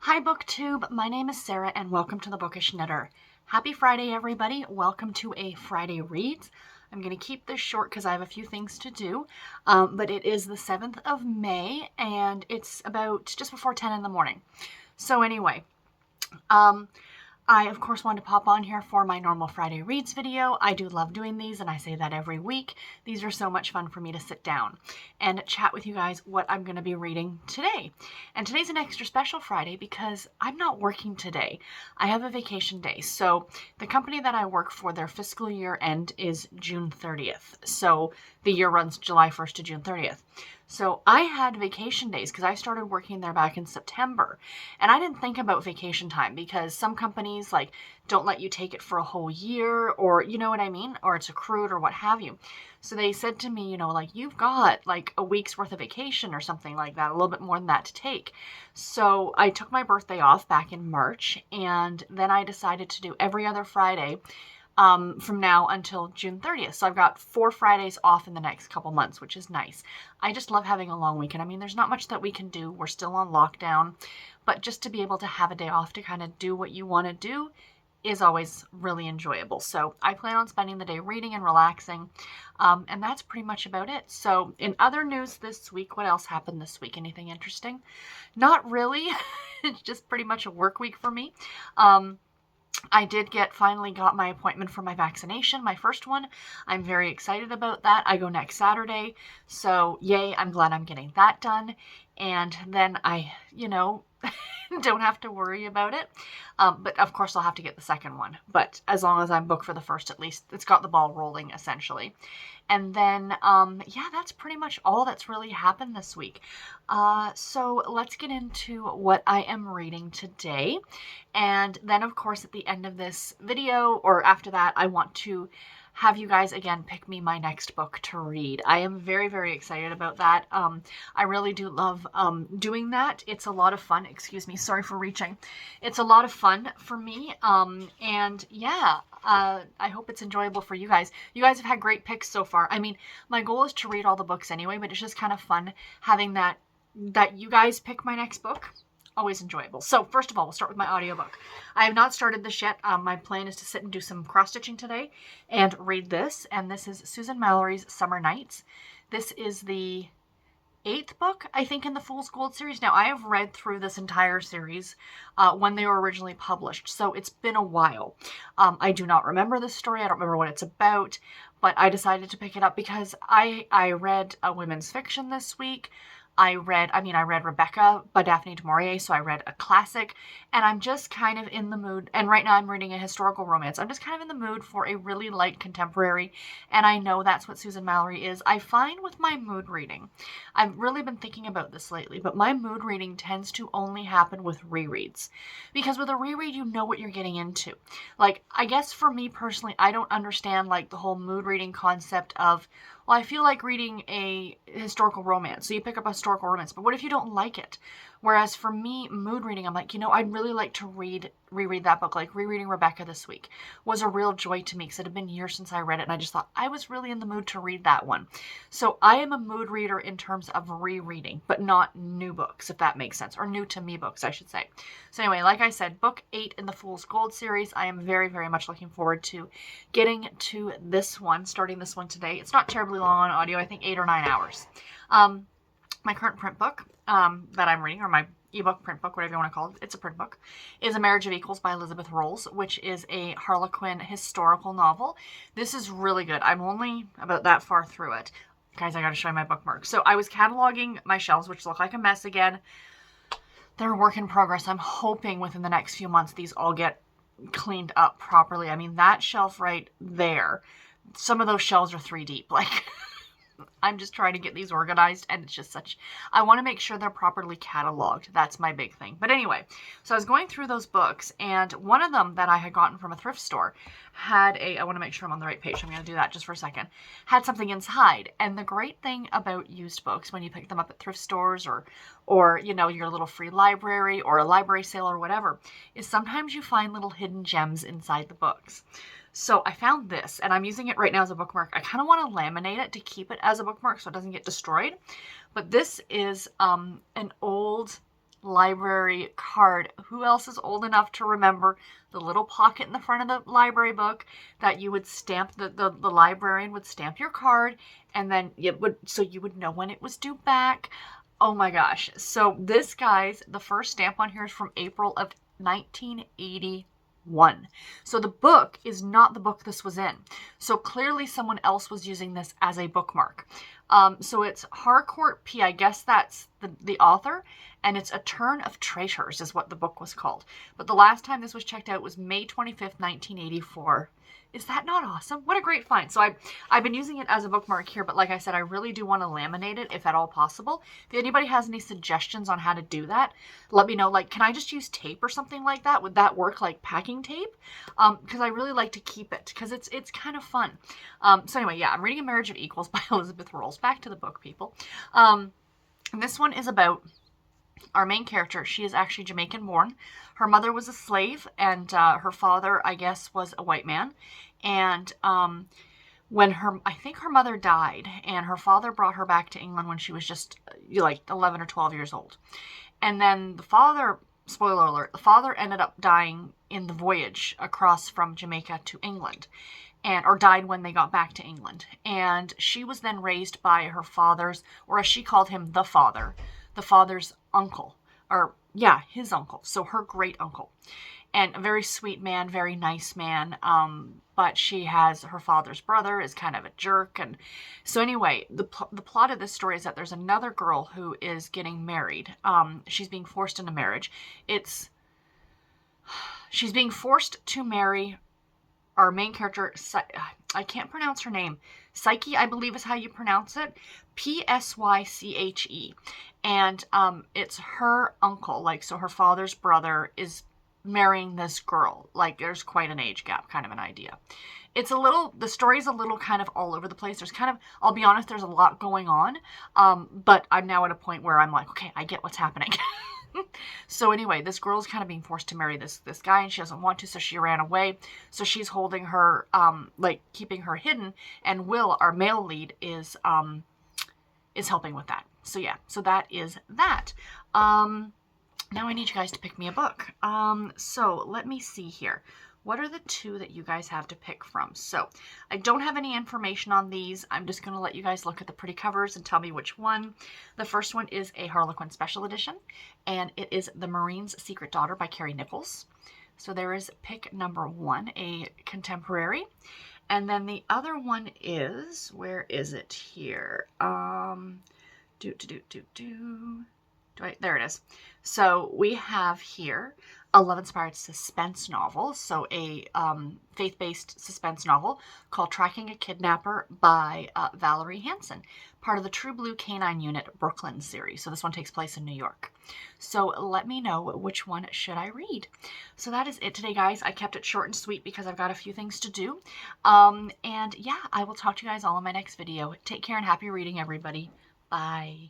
Hi BookTube, my name is Sarah and welcome to the Bookish Knitter. Happy Friday everybody, welcome to a Friday Reads. I'm going to keep this short because I have a few things to do, but it is the 7th of May and it's about just before 10 in the morning. So anyway, I, of course, wanted to pop on here for my normal Friday Reads video. I do love doing these, and I say that every week. These are so much fun for me to sit down and chat with you guys what I'm going to be reading today. And today's an extra special Friday because I'm not working today. I have a vacation day. So the company that I work for, their fiscal year end is June 30th. So the year runs July 1st to June 30th. So I had vacation days because I started working there back in September. And I didn't think about vacation time because some companies like don't let you take it for a whole year, or you know what I mean? Or it's accrued or what have you. So they said to me, like you've got like a week's worth of vacation or something like that, a little bit more than that to take. So I took my birthday off back in March, and then I decided to do every other Friday from now until June 30th. So I've got 4 Fridays off in the next couple months, which is nice. I just love having a long weekend. I mean, there's not much that we can do. We're still on lockdown, but just to be able to have a day off to kind of do what you want to do is always really enjoyable. So I plan on spending the day reading and relaxing, and that's pretty much about it. So in other news this week, what else happened this week? Anything interesting? Not really. It's just pretty much a work week for me. I did finally got my appointment for my vaccination, my first one. I'm very excited about that. I go next Saturday. So yay, I'm glad I'm getting that done. And then I, don't have to worry about it. But of course I'll have to get the second one. But as long as I'm booked for the first, at least it's got the ball rolling essentially. And then, yeah, that's pretty much all that's really happened this week. So let's get into what I am reading today. And then, of course, at the end of this video, or after that, I want to have you guys again pick me my next book to read. I am very, very excited about that. I really do love doing that. It's a lot of fun. Excuse me, sorry for reaching. It's a lot of fun for me. And yeah, I hope it's enjoyable for you guys. You guys have had great picks so far. I mean, my goal is to read all the books anyway, but it's just kind of fun having that you guys pick my next book. Always enjoyable. So first of all, we'll start with my audiobook. I have not started this yet. My plan is to sit and do some cross-stitching today and read this. And this is Susan Mallory's Summer Nights. This is the 8th book, I think, in the Fool's Gold series. Now, I have read through this entire series when they were originally published, so it's been a while. I do not remember this story. I don't remember what it's about, but I decided to pick it up because I read a women's fiction this week. I read Rebecca by Daphne du Maurier, so I read a classic, and I'm just kind of in the mood, and right now I'm reading a historical romance. I'm just kind of in the mood for a really light contemporary, and I know that's what Susan Mallory is. I find with my mood reading, I've really been thinking about this lately, but my mood reading tends to only happen with rereads, because with a reread, you know what you're getting into. Like, I guess for me personally, I don't understand, like, the whole mood reading concept of, well, I feel like reading a historical romance. So you pick up a historical romance, but what if you don't like it? Whereas for me, mood reading, I'm like, I'd really like to reread that book. Like rereading Rebecca this week was a real joy to me because it had been years since I read it, and I just thought I was really in the mood to read that one. So I am a mood reader in terms of rereading, but not new books, if that makes sense, or new to me books, I should say. So anyway, like I said, book 8 in the Fool's Gold series. I am very, very much looking forward to getting to this one, starting this one today. It's not terribly long on audio, I think 8 or 9 hours. My current print book that I'm reading, or my ebook, print book, whatever you want to call it, it's a print book, is A Marriage of Equals by Elizabeth Rolls, which is a Harlequin historical novel. This is really good. I'm only about that far through it. Guys, I gotta show you my bookmarks. So I was cataloging my shelves, which look like a mess again. They're a work in progress. I'm hoping within the next few months these all get cleaned up properly. I mean, that shelf right there, some of those shelves are 3 deep. Like, I'm just trying to get these organized, and it's just I want to make sure they're properly cataloged. That's my big thing. But anyway, so I was going through those books, and one of them that I had gotten from a thrift store had I want to make sure I'm on the right page. I'm going to do that just for a second. Had something inside. And the great thing about used books, when you pick them up at thrift stores or your little free library or a library sale or whatever, is sometimes you find little hidden gems inside the books. So I found this, and I'm using it right now as a bookmark. I kind of want to laminate it to keep it as a bookmark so it doesn't get destroyed. But this is an old library card. Who else is old enough to remember the little pocket in the front of the library book that you would stamp, the librarian would stamp your card, and then so you would know when it was due back. Oh my gosh. So this, guys, the first stamp on here is from April of 1981. So the book is not the book this was in. So clearly someone else was using this as a bookmark. So it's Harcourt P. I guess that's the author, and it's A Turn of Traitors is what the book was called. But the last time this was checked out was May 25th, 1984. Is that not awesome? What a great find. So I've been using it as a bookmark here, but like I said, I really do want to laminate it if at all possible. If anybody has any suggestions on how to do that, let me know. Like, can I just use tape or something like that? Would that work, like packing tape? Because I really like to keep it because it's kind of fun. So anyway, yeah, I'm reading A Marriage of Equals by Elizabeth Rolls. Back to the book, people. And this one is about our main character. She is actually Jamaican born. Her mother was a slave, and her father, I guess, was a white man. And when I think her mother died, and her father brought her back to England when she was just like 11 or 12 years old. And then the father, spoiler alert, the father ended up dying in the voyage across from Jamaica to England, or died when they got back to England. And she was then raised by her father's, or as she called him, the father's uncle, or yeah, his uncle, so her great uncle, and a very sweet man, very nice man, but she has her father's brother is kind of a jerk. And so anyway, the plot of this story is that there's another girl who is getting married. She's being forced into marriage. She's being forced to marry our main character. I can't pronounce her name. Psyche, I believe is how you pronounce it. Psyche. And it's her uncle, like, so her father's brother is marrying this girl. Like, there's quite an age gap, kind of an idea. The story's a little kind of all over the place. There's kind of, I'll be honest, there's a lot going on. But I'm now at a point where I'm like, okay, I get what's happening. So anyway, this girl's kind of being forced to marry this guy, and she doesn't want to, so she ran away. So she's holding her, like, keeping her hidden, and Will, our male lead, is helping with that. So yeah, so that is that. Now I need you guys to pick me a book. So let me see here. What are the two that you guys have to pick from? So I don't have any information on these. I'm just going to let you guys look at the pretty covers and tell me which one. The first one is a Harlequin Special Edition, and it is The Marine's Secret Daughter by Carrie Nichols. So there is pick number one, a contemporary. And then the other one is, where is it here? There it is. So we have here a love-inspired suspense novel, so a faith-based suspense novel called Tracking a Kidnapper by Valerie Hansen, part of the True Blue Canine Unit Brooklyn series. So this one takes place in New York. So let me know which one should I read. So that is it today, guys. I kept it short and sweet because I've got a few things to do. And yeah, I will talk to you guys all in my next video. Take care and happy reading, everybody. Bye.